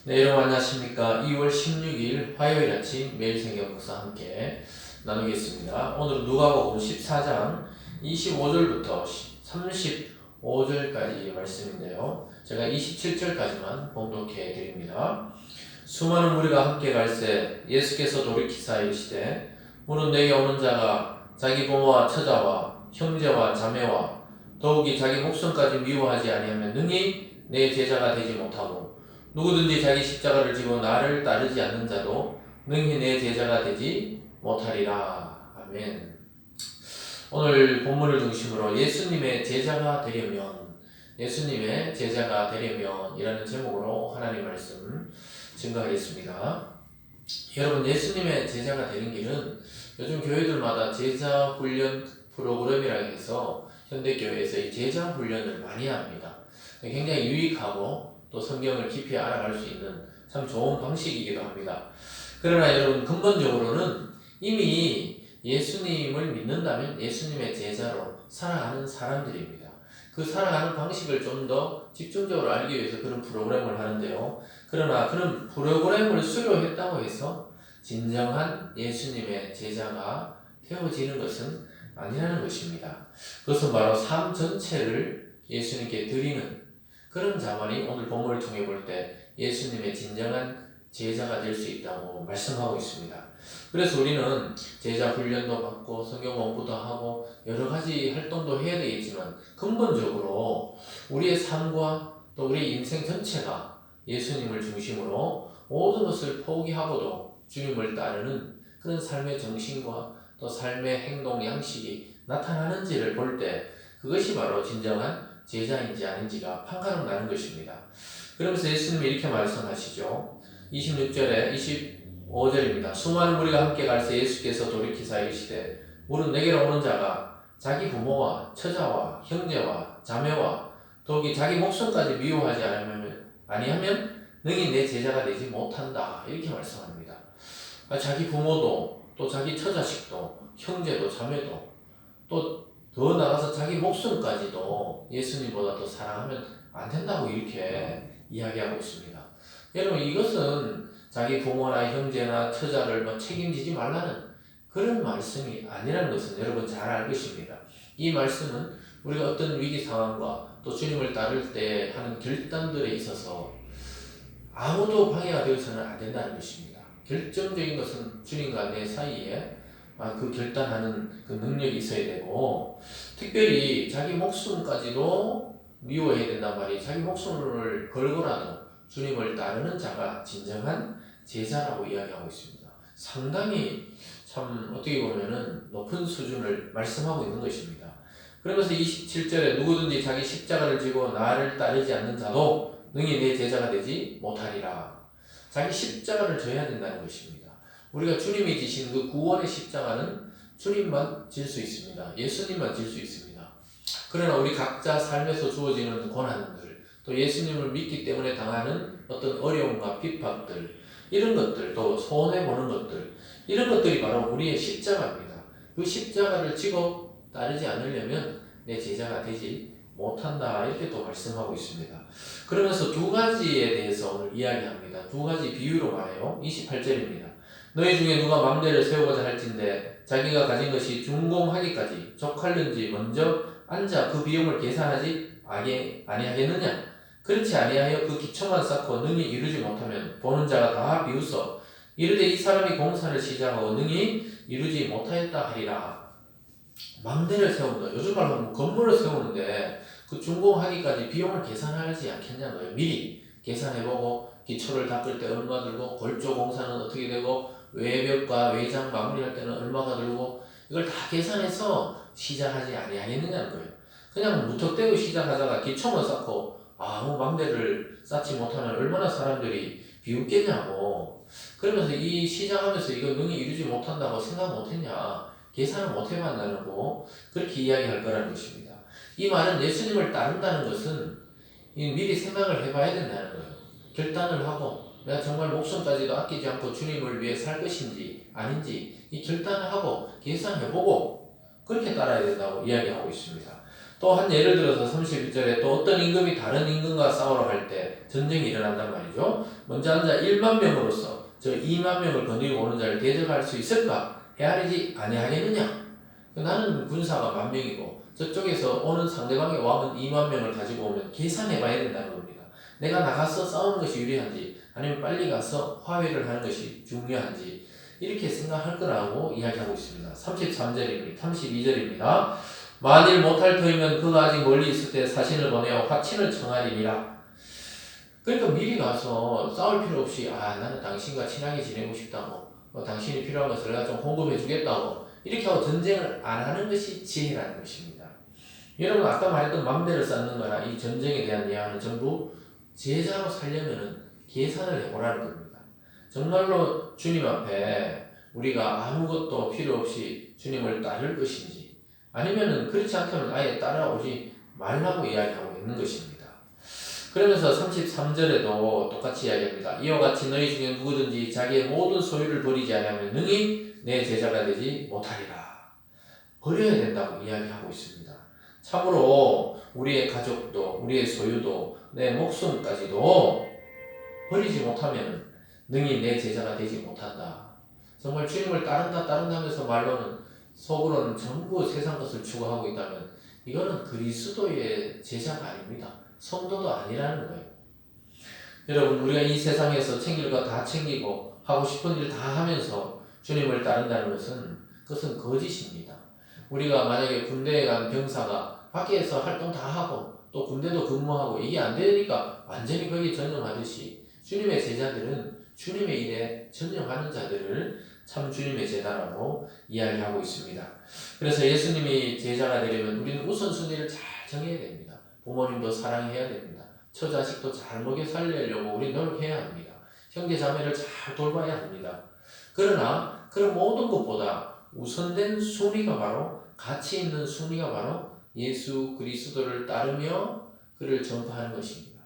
네, 여러분 안녕하십니까. 2월 16일 화요일 아침 매일 성경 묵상 함께 나누겠습니다. 오늘은 누가복음 14장 25절부터 35절까지 말씀인데요. 제가 27절까지만 봉독해 드립니다. 수많은 무리가 함께 갈새 예수께서 돌이키사 이르시되 무릇 내게 오는 자가 자기 부모와 처자와 형제와 자매와 더욱이 자기 목숨까지 미워하지 아니하면 능히 내 제자가 되지 못하고 누구든지 자기 십자가를 지고 나를 따르지 않는 자도 능히 내 제자가 되지 못하리라. 아멘. 오늘 본문을 중심으로 예수님의 제자가 되려면 이라는 제목으로 하나님 말씀 증거하겠습니다. 여러분, 예수님의 제자가 되는 길은 요즘 교회들마다 제자 훈련 프로그램이라고 해서 현대교회에서 이 제자 훈련을 많이 합니다. 굉장히 유익하고 또 성경을 깊이 알아갈 수 있는 참 좋은 방식이기도 합니다. 그러나 여러분, 근본적으로는 이미 예수님을 믿는다면 예수님의 제자로 살아가는 사람들입니다. 그 살아가는 방식을 좀 더 집중적으로 알기 위해서 그런 프로그램을 하는데요. 그러나 그런 프로그램을 수료했다고 해서 진정한 예수님의 제자가 되어지는 것은 아니라는 것입니다. 그것은 바로 삶 전체를 예수님께 드리는 그런 자만이 오늘 본문을 통해 볼 때 예수님의 진정한 제자가 될 수 있다고 말씀하고 있습니다. 그래서 우리는 제자 훈련도 받고 성경 공부도 하고 여러 가지 활동도 해야 되겠지만 근본적으로 우리의 삶과 또 우리 인생 전체가 예수님을 중심으로 모든 것을 포기하고도 주님을 따르는 그런 삶의 정신과 또 삶의 행동 양식이 나타나는지를 볼 때 그것이 바로 진정한 제자인지 아닌지가 판가름 나는 것입니다. 그러면서 예수님이 이렇게 말씀하시죠. 26절에 25절입니다. 수많은 무리가 함께 갈새 예수께서 돌이키사 이르시되 무릇 내게로 오는 자가 자기 부모와 처자와 형제와 자매와 더욱이 자기 목숨까지 미워하지 아니하면 능히 내 제자가 되지 못한다. 이렇게 말씀합니다. 자기 부모도 또 자기 처자식도 형제도 자매도 또 더 나아가서 자기 목숨까지도 예수님보다 더 사랑하면 안 된다고 이렇게 이야기하고 있습니다. 여러분, 이것은 자기 부모나 형제나 처자를 책임지지 말라는 그런 말씀이 아니라는 것은 여러분 잘 알 것입니다. 이 말씀은 우리가 어떤 위기 상황과 또 주님을 따를 때 하는 결단들에 있어서 아무도 방해가 되어서는 안 된다는 것입니다. 결정적인 것은 주님과 내 사이에 그 결단하는 그 능력이 있어야 되고, 특별히 자기 목숨까지도 미워해야 된단 말이에요. 자기 목숨을 걸고라도 주님을 따르는 자가 진정한 제자라고 이야기하고 있습니다. 상당히 참 어떻게 보면은 높은 수준을 말씀하고 있는 것입니다. 그러면서 27절에 누구든지 자기 십자가를 지고 나를 따르지 않는 자도 능히 내 제자가 되지 못하리라. 자기 십자가를 져야 된다는 것입니다. 우리가 주님이 지신 그 구원의 십자가는 주님만 질 수 있습니다. 예수님만 질 수 있습니다. 그러나 우리 각자 삶에서 주어지는 고난들, 또 예수님을 믿기 때문에 당하는 어떤 어려움과 핍박들, 이런 것들, 또 손해보는 것들, 이런 것들이 바로 우리의 십자가입니다. 그 십자가를 지고 따르지 않으려면 내 제자가 되지 못한다. 이렇게 또 말씀하고 있습니다. 그러면서 두 가지에 대해서 오늘 이야기합니다. 두 가지 비유로 말해요. 28절입니다. 너희 중에 누가 망대를 세우고자 할진대 자기가 가진 것이 준공하기까지 족할는지 먼저 앉아 그 비용을 계산하지 아니하겠느냐? 그렇지 아니하여 그 기초만 쌓고 능히 이루지 못하면 보는 자가 다 비웃어 이르되 이 사람이 공사를 시작하고 능히 이루지 못하였다 하리라. 망대를 세운다. 요즘 말로 하면 건물을 세우는데 그 준공하기까지 비용을 계산하지 않겠냐고요. 미리 계산해보고 기초를 닦을 때 얼마 들고 골조 공사는 어떻게 되고 외벽과 외장 마무리할 때는 얼마가 들고 이걸 다 계산해서 시작하지 아니하겠느냐는 거예요. 그냥 무턱대고 시작하다가 기초만 쌓고 아무 망대를 쌓지 못하면 얼마나 사람들이 비웃겠냐고. 그러면서 이 시작하면서 이거 능히 이루지 못한다고 생각 못했냐, 계산을 못 해봤다고 그렇게 이야기할 거라는 것입니다. 이 말은 예수님을 따른다는 것은 미리 생각을 해봐야 된다는 거예요. 결단을 하고 내가 정말 목숨까지도 아끼지 않고 주님을 위해 살 것인지 아닌지 이 결단을 하고 계산해보고 그렇게 따라야 된다고 이야기하고 있습니다. 또 한 예를 들어서 31절에 또 어떤 임금이 다른 임금과 싸우러 갈 때 전쟁이 일어난단 말이죠. 먼저 앉아 1만 명으로서 저 2만 명을 거느리고 오는 자를 대적할 수 있을까? 헤아리지 아니하겠느냐? 나는 군사가 10,000명이고 저쪽에서 오는 상대방의 왕은 2만 명을 가지고 오면 계산해 봐야 된다는 겁니다. 내가 나가서 싸우는 것이 유리한지 아니면 빨리 가서 화해를 하는 것이 중요한지 이렇게 생각할 거라고 이야기하고 있습니다. 33절입니다. 32절입니다. 만일 못할 터이면 그가 아직 멀리 있을 때 사신을 보내어 확친을 청하리니라. 그러니까 미리 가서 싸울 필요 없이 나는 당신과 친하게 지내고 싶다고 당신이 필요한 것을 내가 좀 공급해 주겠다고 이렇게 하고 전쟁을 안 하는 것이 지혜라는 것입니다. 여러분 아까 말했던 맘대로 쌓는 거나 이 전쟁에 대한 예화는 전부 제자로 살려면 계산을 해보라는 겁니다. 정말로 주님 앞에 우리가 아무것도 필요 없이 주님을 따를 것인지 아니면은 그렇지 않다면 아예 따라오지 말라고 이야기하고 있는 것입니다. 그러면서 33절에도 똑같이 이야기합니다. 이와 같이 너희 중에 누구든지 자기의 모든 소유를 버리지 않으면 능히 내 제자가 되지 못하리라. 버려야 된다고 이야기하고 있습니다. 참으로 우리의 가족도 우리의 소유도 내 목숨까지도 버리지 못하면 능히 내 제자가 되지 못한다. 정말 주님을 따른다 하면서 말로는 속으로는 전부 세상 것을 추구하고 있다면 이거는 그리스도의 제자가 아닙니다. 성도도 아니라는 거예요. 여러분 우리가 이 세상에서 챙길 거 다 챙기고 하고 싶은 일 다 하면서 주님을 따른다는 것은 그것은 거짓입니다. 우리가 만약에 군대에 간 병사가 밖에서 활동 다 하고 또 군대도 근무하고 이게 안 되니까 완전히 거기에 전념하듯이 주님의 제자들은 주님의 일에 전념하는 자들을 참 주님의 제자라고 이야기하고 있습니다. 그래서 예수님이 제자가 되려면 우리는 우선순위를 잘 정해야 됩니다. 부모님도 사랑해야 됩니다. 처자식도 잘 먹여 살리려고 우리 노력해야 합니다. 형제 자매를 잘 돌봐야 합니다. 그러나 그런 모든 것보다 우선된 순위가 바로 가치 있는 순위가 바로 예수 그리스도를 따르며 그를 전파하는 것입니다.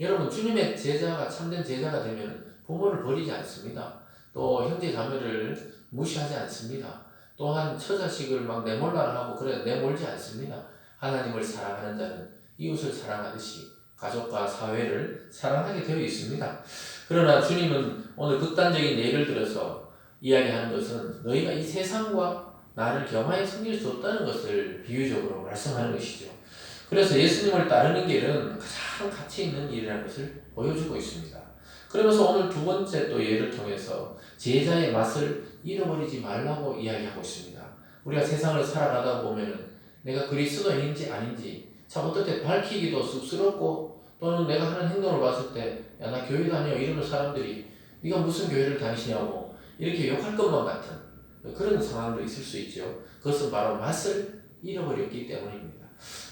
여러분 주님의 제자가 참된 제자가 되면 부모를 버리지 않습니다. 또 형제 자매를 무시하지 않습니다. 또한 처자식을 막 내몰라라 하고 그래 내몰지 않습니다. 하나님을 사랑하는 자는 이웃을 사랑하듯이 가족과 사회를 사랑하게 되어 있습니다. 그러나 주님은 오늘 극단적인 예를 들어서 이야기하는 것은 너희가 이 세상과 나를 겸하여 섬길 수 없다는 것을 비유적으로 말씀하는 것이죠. 그래서 예수님을 따르는 길은 가장 가치 있는 일이라는 것을 보여주고 있습니다. 그러면서 오늘 두 번째 또 예를 통해서 제자의 맛을 잃어버리지 말라고 이야기하고 있습니다. 우리가 세상을 살아가다 보면은 내가 그리스도인인지 아닌지 참 어떨 때 밝히기도 쑥스럽고 또는 내가 하는 행동을 봤을 때 야 나 교회 다녀 이러는 사람들이 네가 무슨 교회를 다니시냐고 이렇게 욕할 것만 같은 그런 상황도 있을 수 있죠. 그것은 바로 맛을 잃어버렸기 때문입니다.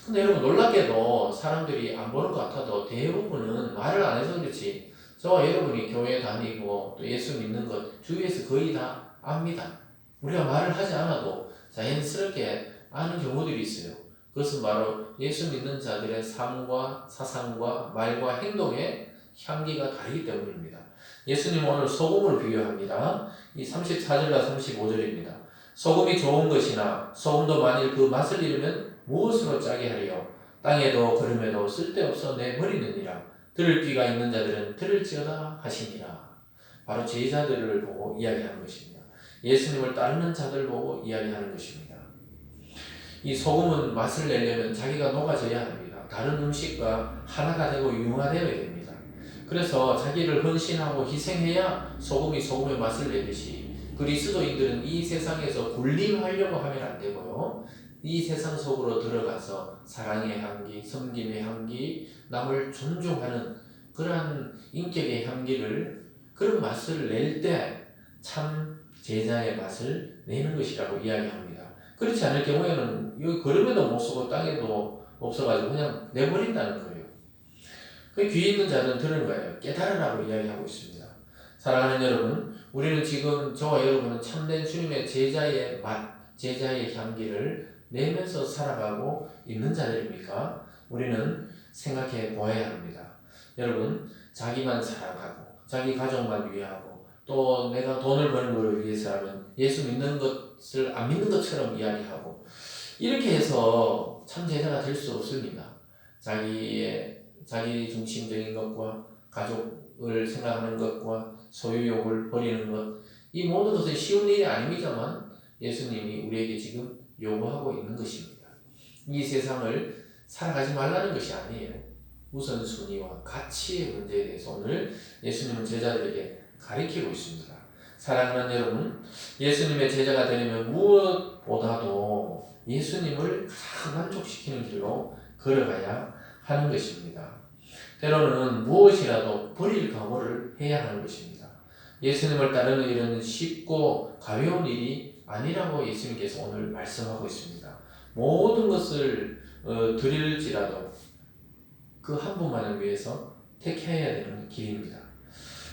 근데 여러분 놀랍게도 사람들이 안 보는 것 같아도 대부분은 말을 안 해서 그렇지 저와 여러분이 교회 다니고 또 예수 믿는 것 주위에서 거의 다 압니다. 우리가 말을 하지 않아도 자연스럽게 아는 경우들이 있어요. 그것은 바로 예수 믿는 자들의 삶과 사상과 말과 행동의 향기가 다르기 때문입니다. 예수님은 오늘 소금을 비유합니다. 이 34절과 35절입니다. 소금이 좋은 것이나 소금도 만일 그 맛을 잃으면 무엇으로 짜게 하리요? 땅에도 거름에도 쓸데없어 내버리느니라. 들을 귀가 있는 자들은 들을지어다 하시니라. 바로 제자들을 보고 이야기하는 것입니다. 예수님을 따르는 자들 보고 이야기하는 것입니다. 이 소금은 맛을 내려면 자기가 녹아져야 합니다. 다른 음식과 하나가 되고 융화되어야 됩니다. 그래서 자기를 헌신하고 희생해야 소금이 소금의 맛을 내듯이 그리스도인들은 이 세상에서 군림하려고 하면 안 되고요. 이 세상 속으로 들어가서 사랑의 향기, 섬김의 향기, 남을 존중하는 그러한 인격의 향기를 그런 맛을 낼 때 참 제자의 맛을 내는 것이라고 이야기합니다. 그렇지 않을 경우에는 여기 걸음에도 못 쓰고 땅에도 없어가지고 그냥 내버린다는 거예요. 그 귀 있는 자는 들은 거예요. 깨달으라고 이야기하고 있습니다. 사랑하는 여러분, 우리는 지금 저와 여러분은 참된 주님의 제자의 맛, 제자의 향기를 내면서 살아가고 있는 자들입니까? 우리는 생각해 보아야 합니다. 여러분, 자기만 사랑하고 자기 가족만 위하고 또 내가 돈을 버는 것을 위해서라면 예수 믿는 것을 안 믿는 것처럼 이야기하고 이렇게 해서 참 제자가 될 수 없습니다. 자기 중심적인 것과 가족을 생각하는 것과 소유욕을 버리는 것, 이 모든 것은 쉬운 일이 아닙니다만 예수님이 우리에게 지금 요구하고 있는 것입니다. 이 세상을 살아가지 말라는 것이 아니에요. 우선순위와 가치의 문제에 대해서 오늘 예수님은 제자들에게 가르치고 있습니다. 사랑하는 여러분, 예수님의 제자가 되려면 무엇보다도 예수님을 가장 만족시키는 길로 걸어가야 하는 것입니다. 때로는 무엇이라도 버릴 각오를 해야 하는 것입니다. 예수님을 따르는 일은 쉽고 가벼운 일이 아니라고 예수님께서 오늘 말씀하고 있습니다. 모든 것을 드릴지라도 그 한 분만을 위해서 택해야 되는 길입니다.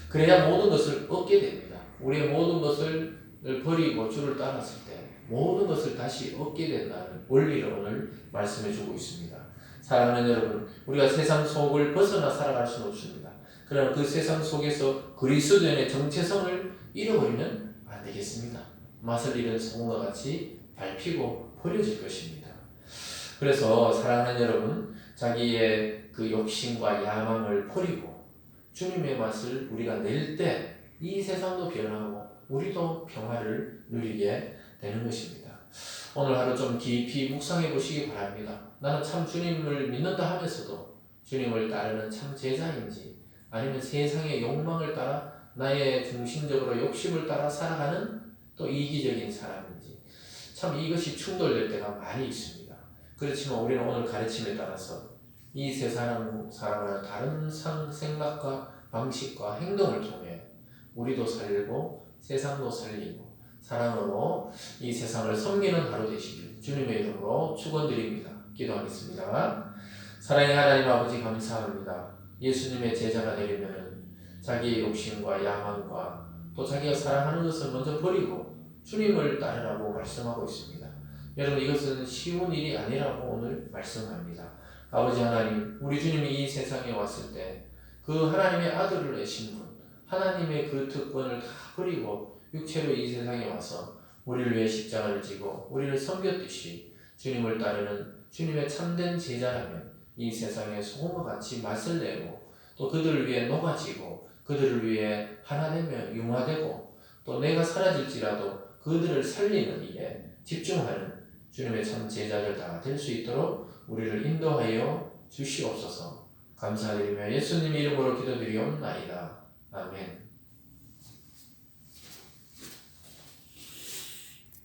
그래야 모든 것을 얻게 됩니다. 우리의 모든 것을 버리고 주를 따랐을 때 모든 것을 다시 얻게 된다는 원리를 오늘 말씀해 주고 있습니다. 사랑하는 여러분, 우리가 세상 속을 벗어나 살아갈 수는 없습니다. 그러나 그 세상 속에서 그리스도인의 정체성을 잃어버리면 안 되겠습니다. 맛을 잃은 소금과 같이 밟히고 버려질 것입니다. 그래서 사랑하는 여러분, 자기의 그 욕심과 야망을 버리고 주님의 맛을 우리가 낼 때 이 세상도 변하고 우리도 평화를 누리게 되는 것입니다. 오늘 하루 좀 깊이 묵상해 보시기 바랍니다. 나는 참 주님을 믿는다 하면서도 주님을 따르는 참 제자인지 아니면 세상의 욕망을 따라 나의 중심적으로 욕심을 따라 살아가는 또 이기적인 사람인지 참 이것이 충돌될 때가 많이 있습니다. 그렇지만 우리는 오늘 가르침에 따라서 이 세상을 살아가는 다른 생각과 방식과 행동을 통해 우리도 살고 세상도 살리고 사랑으로 이 세상을 섬기는 하루 되시길 주님의 이름으로 축원드립니다. 기도하겠습니다. 사랑의 하나님 아버지 감사합니다. 예수님의 제자가 되려면 자기의 욕심과 야망과 또 자기가 사랑하는 것을 먼저 버리고 주님을 따르라고 말씀하고 있습니다. 여러분, 이것은 쉬운 일이 아니라고 오늘 말씀합니다. 아버지 하나님, 우리 주님이 이 세상에 왔을 때 그 하나님의 아들을 내신 분, 하나님의 그 특권을 다 버리고 육체로 이 세상에 와서 우리를 위해 십자가를 지고 우리를 섬겼듯이 주님을 따르는 주님의 참된 제자라면 이 세상에 소금과 같이 맛을 내고 또 그들을 위해 녹아지고 그들을 위해 하나 되며 융화되고 또 내가 사라질지라도 그들을 살리는 일에 집중하는 주님의 참 제자들 다 될 수 있도록 우리를 인도하여 주시옵소서. 감사드리며 예수님 이름으로 기도드리옵나이다. 아멘.